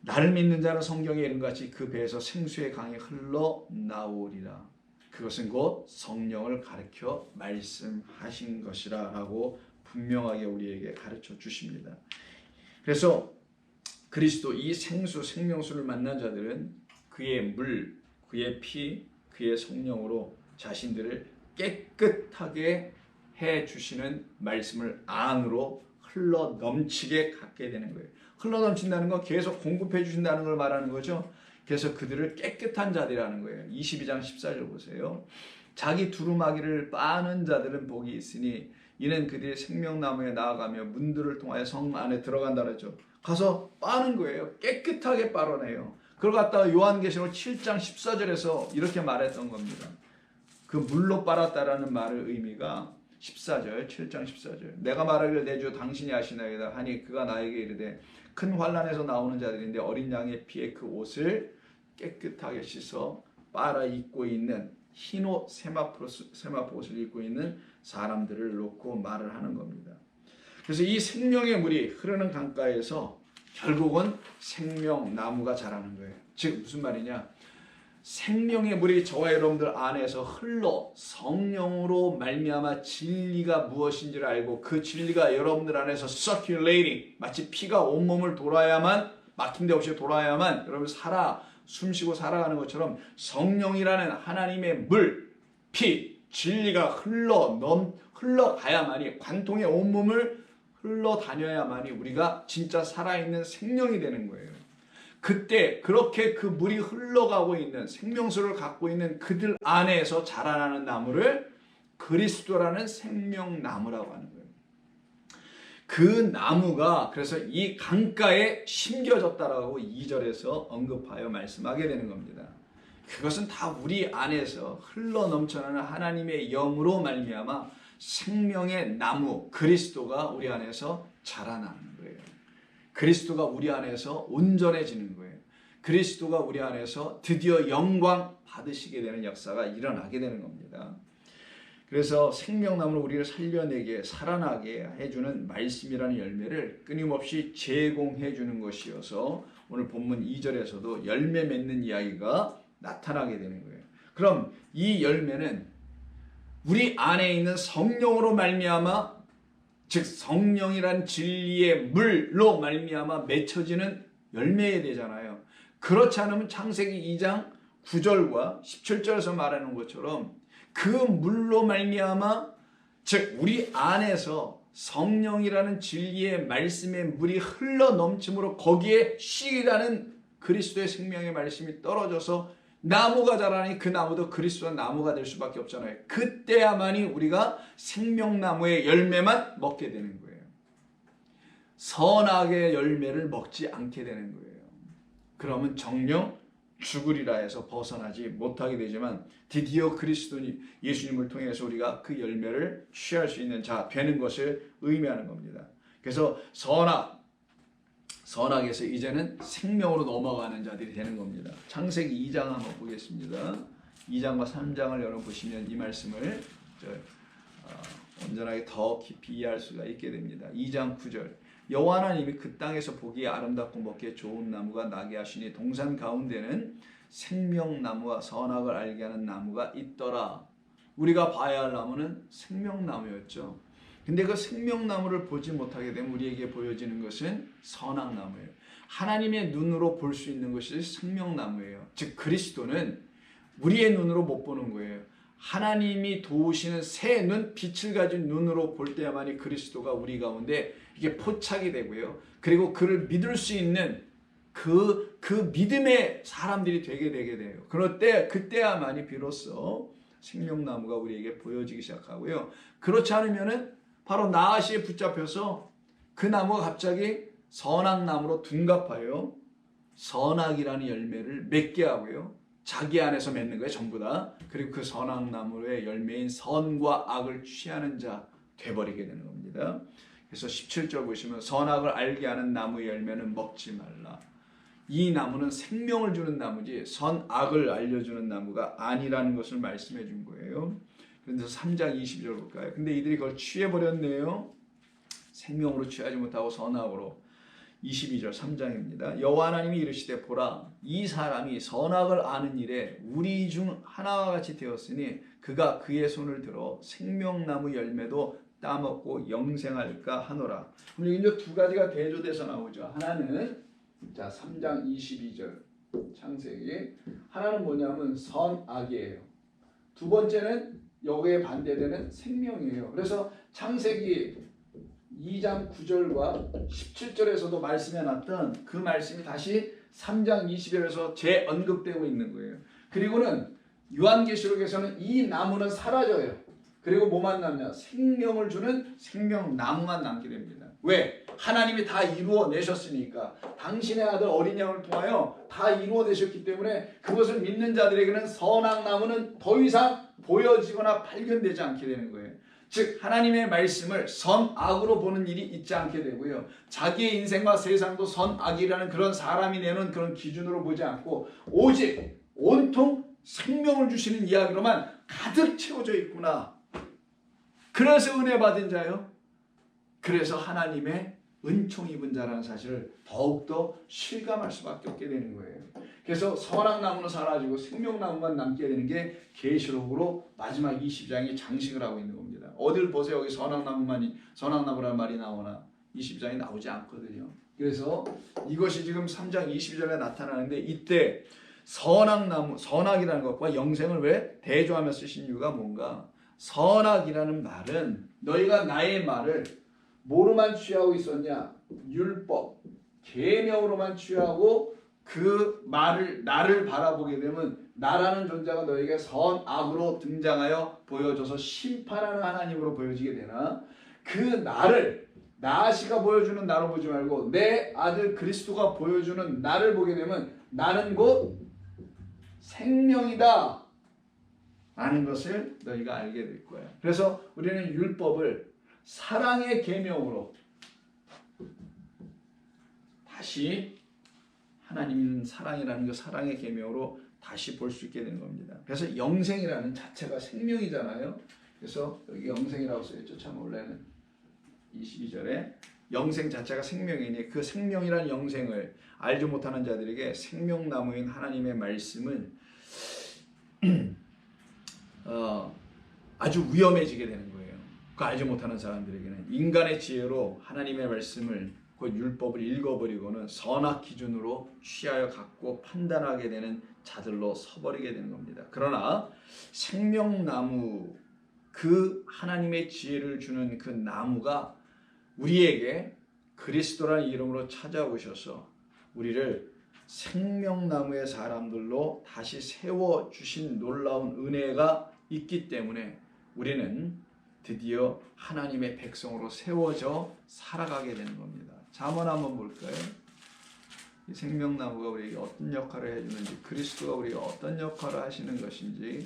나를 믿는 자는 성경에 이른같이 그 배에서 생수의 강이 흘러나오리라. 그것은 곧 성령을 가르쳐 말씀하신 것이라 라고 분명하게 우리에게 가르쳐 주십니다. 그래서 그리스도 이 생수, 생명수를 만난 자들은 그의 물, 그의 피, 그의 성령으로 자신들을 깨끗하게 해주시는 말씀을 안으로 흘러 넘치게 갖게 되는 거예요. 흘러 넘친다는 건 계속 공급해 주신다는 걸 말하는 거죠. 그래서 그들을 깨끗한 자들이라는 거예요. 22장 14절 보세요. 자기 두루마기를 빠는 자들은 복이 있으니 이는 그들이 생명나무에 나아가며 문들을 통하여 성 안에 들어간다 그랬죠. 가서 빠는 거예요. 깨끗하게 빨아내요. 그걸 갖다가 요한계시록 7장 14절에서 이렇게 말했던 겁니다. 그 물로 빨았다라는 말의 의미가 14절, 7장 14절. 내가 말하기를 내 주 당신이 아시나이다 하니 그가 나에게 이르되 큰 환난에서 나오는 자들인데 어린 양의 피에 그 옷을 깨끗하게 씻어 빨아 입고 있는 흰옷 세마포 옷을 입고 있는 사람들을 놓고 말을 하는 겁니다. 그래서 이 생명의 물이 흐르는 강가에서 결국은 생명나무가 자라는 거예요. 즉 무슨 말이냐? 생명의 물이 저와 여러분들 안에서 흘러 성령으로 말미암아 진리가 무엇인지를 알고 그 진리가 여러분들 안에서 circulating, 마치 피가 온몸을 돌아야만, 막힌 데 없이 돌아야만 여러분 숨쉬고 살아가는 것처럼 성령이라는 하나님의 물, 피, 진리가 흘러가야만이, 관통의 온몸을 흘러다녀야만이 우리가 진짜 살아있는 생명이 되는 거예요. 그때 그렇게 그 물이 흘러가고 있는 생명수를 갖고 있는 그들 안에서 자라나는 나무를 그리스도라는 생명나무라고 하는 거예요. 그 나무가 그래서 이 강가에 심겨졌다라고 2절에서 언급하여 말씀하게 되는 겁니다. 그것은 다 우리 안에서 흘러 넘쳐나는 하나님의 영으로 말미암아 생명의 나무 그리스도가 우리 안에서 자라나는 거예요. 그리스도가 우리 안에서 온전해지는 거예요. 그리스도가 우리 안에서 드디어 영광 받으시게 되는 역사가 일어나게 되는 겁니다. 그래서 생명나무를 우리를 살려내게 살아나게 해주는 말씀이라는 열매를 끊임없이 제공해 주는 것이어서 오늘 본문 2절에서도 열매 맺는 이야기가 나타나게 되는 거예요. 그럼 이 열매는 우리 안에 있는 성령으로 말미암아, 즉 성령이란 진리의 물로 말미암아 맺혀지는 열매에 되잖아요. 그렇지 않으면 창세기 2장 9절과 17절에서 말하는 것처럼 그 물로 말미암아, 즉 우리 안에서 성령이라는 진리의 말씀의 물이 흘러 넘침으로 거기에 씨라는 그리스도의 생명의 말씀이 떨어져서 나무가 자라니 그 나무도 그리스도의 나무가 될 수밖에 없잖아요. 그때야만이 우리가 생명나무의 열매만 먹게 되는 거예요. 선악의 열매를 먹지 않게 되는 거예요. 그러면 정녕 죽으리라 해서 벗어나지 못하게 되지만 드디어 그리스도 예수님을 통해서 우리가 그 열매를 취할 수 있는 자 되는 것을 의미하는 겁니다. 그래서 선악에서 이제는 생명으로 넘어가는 자들이 되는 겁니다. 창세기 2장 한번 보겠습니다. 2장과 3장을 여러분 보시면 이 말씀을 온전하게 더 깊이 이해할 수가 있게 됩니다. 2장 9절 여호와 하나님이 그 땅에서 보기에 아름답고 먹기에 좋은 나무가 나게 하시니 동산 가운데는 생명나무와 선악을 알게 하는 나무가 있더라. 우리가 봐야 할 나무는 생명나무였죠. 근데 그 생명나무를 보지 못하게 되면 우리에게 보여지는 것은 선악나무예요. 하나님의 눈으로 볼 수 있는 것이 생명나무예요. 즉 그리스도는 우리의 눈으로 못 보는 거예요. 하나님이 도우시는 새 눈, 빛을 가진 눈으로 볼 때야만이 그리스도가 우리 가운데 이게 포착이 되고요. 그리고 그를 믿을 수 있는 그 믿음의 사람들이 되게 돼요. 그때야만이 비로소 생명나무가 우리에게 보여지기 시작하고요. 그렇지 않으면은 바로 나아시에 붙잡혀서 그 나무가 갑자기 선악나무로 둔갑하여 선악이라는 열매를 맺게 하고요. 자기 안에서 맺는 거예요. 전부 다. 그리고 그 선악나무의 열매인 선과 악을 취하는 자 돼버리게 되는 겁니다. 그래서 17절 보시면 선악을 알게 하는 나무의 열매는 먹지 말라. 이 나무는 생명을 주는 나무지 선악을 알려주는 나무가 아니라는 것을 말씀해 준 거예요. 그래서 3장 22절 볼까요? 근데 이들이 그걸 취해버렸네요. 생명으로 취하지 못하고 선악으로. 22절 3장입니다. 여호와 하나님이 이르시되 보라 이 사람이 선악을 아는 일에 우리 중 하나와 같이 되었으니 그가 그의 손을 들어 생명나무 열매도 따먹고 영생할까 하노라. 그럼 이제 두 가지가 대조돼서 나오죠. 하나는 3장 22절 창세기 하나는 뭐냐면 선악이에요. 두 번째는 여기에 반대되는 생명이에요. 그래서 창세기 2장 9절과 17절에서도 말씀해놨던 그 말씀이 다시 3장 20절에서 재언급되고 있는 거예요. 그리고는 요한계시록에서는 이 나무는 사라져요. 그리고 뭐만 남냐? 생명을 주는 생명나무만 남게 됩니다. 왜? 하나님이 다 이루어내셨으니까. 당신의 아들 어린 양을 통하여 다 이루어내셨기 때문에 그것을 믿는 자들에게는 선악나무는 더 이상 보여지거나 발견되지 않게 되는 거예요. 즉 하나님의 말씀을 선악으로 보는 일이 있지 않게 되고요. 자기의 인생과 세상도 선악이라는 그런 사람이 내는 그런 기준으로 보지 않고 오직 온통 생명을 주시는 이야기로만 가득 채워져 있구나. 그래서 은혜 받은 자요. 그래서 하나님의 은총 입은 자라는 사실을 더욱더 실감할 수밖에 없게 되는 거예요. 그래서 선악나무는 사라지고 생명나무만 남게 되는 게 계시록으로 마지막 20장이 장식을 하고 있는 겁니다. 어딜 보세요. 여기 선악나무라는 말이 나오나 20장이 나오지 않거든요. 그래서 이것이 지금 3장 22절에 나타나는데 이때 선악나무, 선악이라는 것과 영생을 왜 대조하며 쓰신 이유가 뭔가? 선악이라는 말은 너희가 나의 말을 뭐로만 취하고 있었냐? 율법, 계명으로만 취하고 그 말을 나를 바라보게 되면 나라는 존재가 너에게 선악으로 등장하여 보여져서 심판하는 하나님으로 보여지게 되나? 그 나를 나시가 보여주는 나로 보지 말고 내 아들 그리스도가 보여주는 나를 보게 되면 나는 곧 생명이다 라는 것을 너희가 알게 될 거야. 그래서 우리는 율법을 사랑의 계명으로 다시 하나님은 사랑이라는 그 사랑의 계명으로 다시 볼 수 있게 되는 겁니다. 그래서 영생이라는 자체가 생명이잖아요. 그래서 여기 영생이라고 써있죠. 참 원래는 22절에 영생 자체가 생명이니 그 생명이라는 영생을 알지 못하는 자들에게 생명나무인 하나님의 말씀은 아주 위험해지게 되는 거예요. 그 알지 못하는 사람들에게는 인간의 지혜로 하나님의 말씀을 곧 율법을 읽어버리고는 선악 기준으로 취하여 갖고 판단하게 되는 자들로 서버리게 되는 겁니다. 그러나 생명나무, 그 하나님의 지혜를 주는 그 나무가 우리에게 그리스도라는 이름으로 찾아오셔서 우리를 생명나무의 사람들로 다시 세워주신 놀라운 은혜가 있기 때문에 우리는 드디어 하나님의 백성으로 세워져 살아가게 되는 겁니다. 잠언 한번 볼까요? 이 생명나무가 우리에게 어떤 역할을 해주는지, 그리스도가 우리에게 어떤 역할을 하시는 것인지,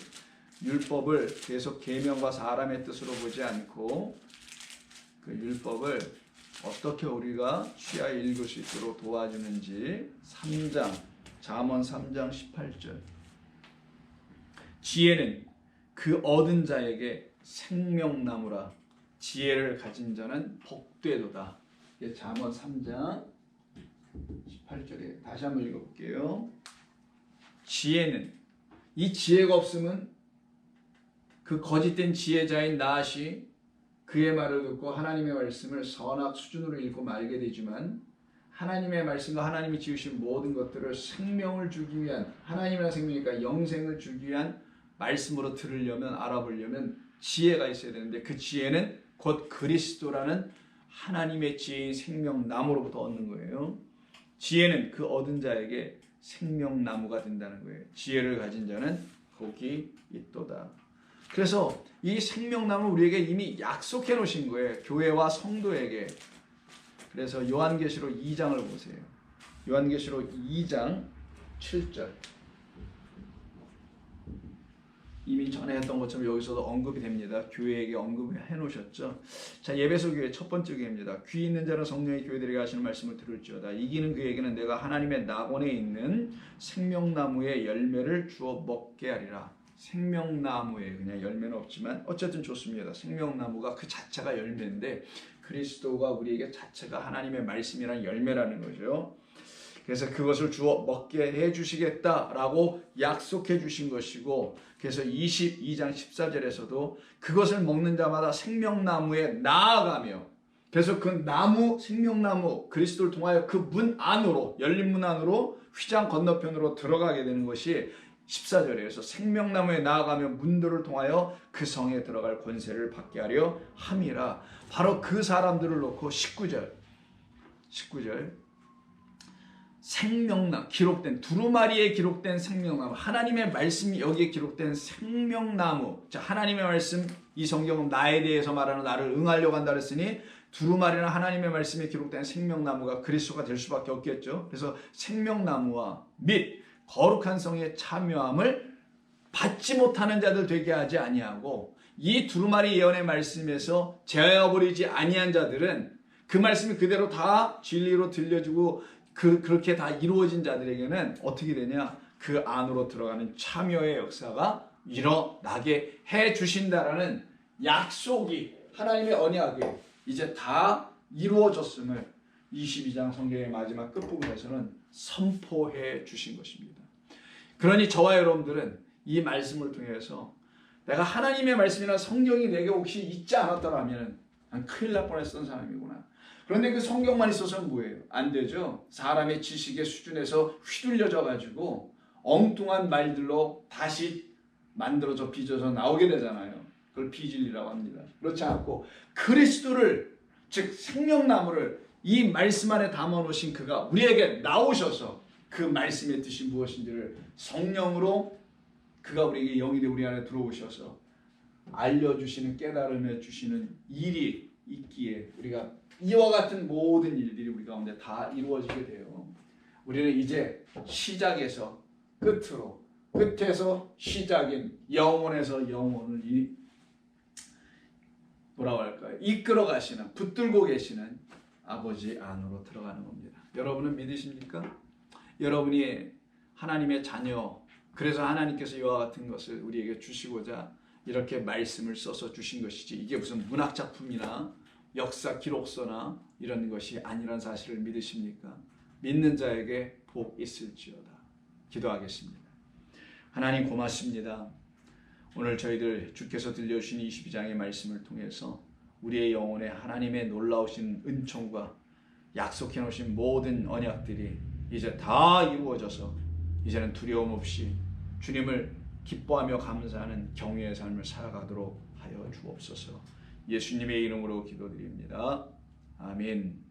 율법을 계속 계명과 사람의 뜻으로 보지 않고 그 율법을 어떻게 우리가 취하여 읽을 수 있도록 도와주는지 3장, 잠언 3장 18절. 지혜는 그 얻은 자에게 생명나무라. 지혜를 가진 자는 복되도다. 잠언 3장 18절에 다시 한번 읽어볼게요. 지혜는, 이 지혜가 없으면 그 거짓된 지혜자인 나시 그의 말을 듣고 하나님의 말씀을 선악 수준으로 읽고 말게 되지만 하나님의 말씀과 하나님이 지으신 모든 것들을 생명을 주기 위한, 하나님이란 생명이니까 영생을 주기 위한 말씀으로 들으려면, 알아보려면 지혜가 있어야 되는데 그 지혜는 곧 그리스도라는 하나님의 지혜인 생명나무로부터 얻는 거예요. 지혜는 그 얻은 자에게 생명나무가 된다는 거예요. 지혜를 가진 자는 복이 있도다. 그래서 이 생명나무를 우리에게 이미 약속해 놓으신 거예요. 교회와 성도에게. 그래서 요한계시록 2장을 보세요. 요한계시록 2장 7절. 이미 전에 했던 것처럼 여기서도 언급이 됩니다. 교회에게 언급해 놓으셨죠. 자, 예배소 교회 첫 번째 교회입니다. 귀 있는 자는 성령이 교회들에게 하시는 말씀을 들을지어다. 이기는 그에게는 내가 하나님의 낙원에 있는 생명나무의 열매를 주어 먹게 하리라. 생명나무에 그냥 열매는 없지만 어쨌든 좋습니다. 생명나무가 그 자체가 열매인데 그리스도가 우리에게 자체가 하나님의 말씀이라는 열매라는 거죠. 그래서 그것을 주어 먹게 해주시겠다라고 약속해 주신 것이고, 그래서 22장 14절에서도 그것을 먹는 자마다 생명나무에 나아가며, 그래서 그 나무, 생명나무 그리스도를 통하여 그 문 안으로, 열린 문 안으로 휘장 건너편으로 들어가게 되는 것이 14절에서 생명나무에 나아가며 문들을 통하여 그 성에 들어갈 권세를 받게 하려 함이라. 바로 그 사람들을 놓고 19절 생명나무, 기록된 두루마리에 기록된 생명나무, 하나님의 말씀이 여기에 기록된 생명나무. 자, 하나님의 말씀, 이 성경은 나에 대해서 말하는 나를 응하려고 한다 그랬으니 두루마리는 하나님의 말씀에 기록된 생명나무가 그리스도가 될 수밖에 없겠죠. 그래서 생명나무와 및 거룩한 성의 참여함을 받지 못하는 자들 되게 하지 아니하고, 이 두루마리 예언의 말씀에서 제어버리지 아니한 자들은 그 말씀이 그대로 다 진리로 들려주고 그렇게 다 이루어진 자들에게는 어떻게 되냐? 그 안으로 들어가는 참여의 역사가 일어나게 해 주신다라는 약속이, 하나님의 언약이 이제 다 이루어졌음을 22장 성경의 마지막 끝부분에서는 선포해 주신 것입니다. 그러니 저와 여러분들은 이 말씀을 통해서 내가 하나님의 말씀이나 성경이 내게 혹시 있지 않았더라면 난 큰일 날 뻔했던 사람이구나. 그런데 그 성경만 있어서는 뭐예요? 안 되죠. 사람의 지식의 수준에서 휘둘려져 가지고 엉뚱한 말들로 다시 만들어져 빚어져 나오게 되잖아요. 그걸 비진리라고 합니다. 그렇지 않고 그리스도를, 즉 생명나무를 이 말씀 안에 담아놓으신 그가 우리에게 나오셔서 그 말씀의 뜻이 무엇인지를 성령으로 그가 우리에게 영이 되어 우리 안에 들어오셔서 알려주시는, 깨달음해 주시는 일이 있기에 우리가 이와 같은 모든 일들이 우리 가운데 다 이루어지게 돼요. 우리는 이제 시작에서 끝으로, 끝에서 시작인 영혼에서 영혼을 뭐라고 할까요? 이끌어 가시는, 붙들고 계시는 아버지 안으로 들어가는 겁니다. 여러분은 믿으십니까? 여러분이 하나님의 자녀, 그래서 하나님께서 이와 같은 것을 우리에게 주시고자 이렇게 말씀을 써서 주신 것이지, 이게 무슨 문학 작품이나 역사 기록서나 이런 것이 아니란 사실을 믿으십니까? 믿는 자에게 복 있을지어다. 기도하겠습니다. 하나님 고맙습니다. 오늘 저희들 주께서 들려주신 22장의 말씀을 통해서 우리의 영혼에 하나님의 놀라우신 은총과 약속해 놓으신 모든 언약들이 이제 다 이루어져서 이제는 두려움 없이 주님을 기뻐하며 감사하는 경외의 삶을 살아가도록 하여 주옵소서. 예수님의 이름으로 기도드립니다. 아멘.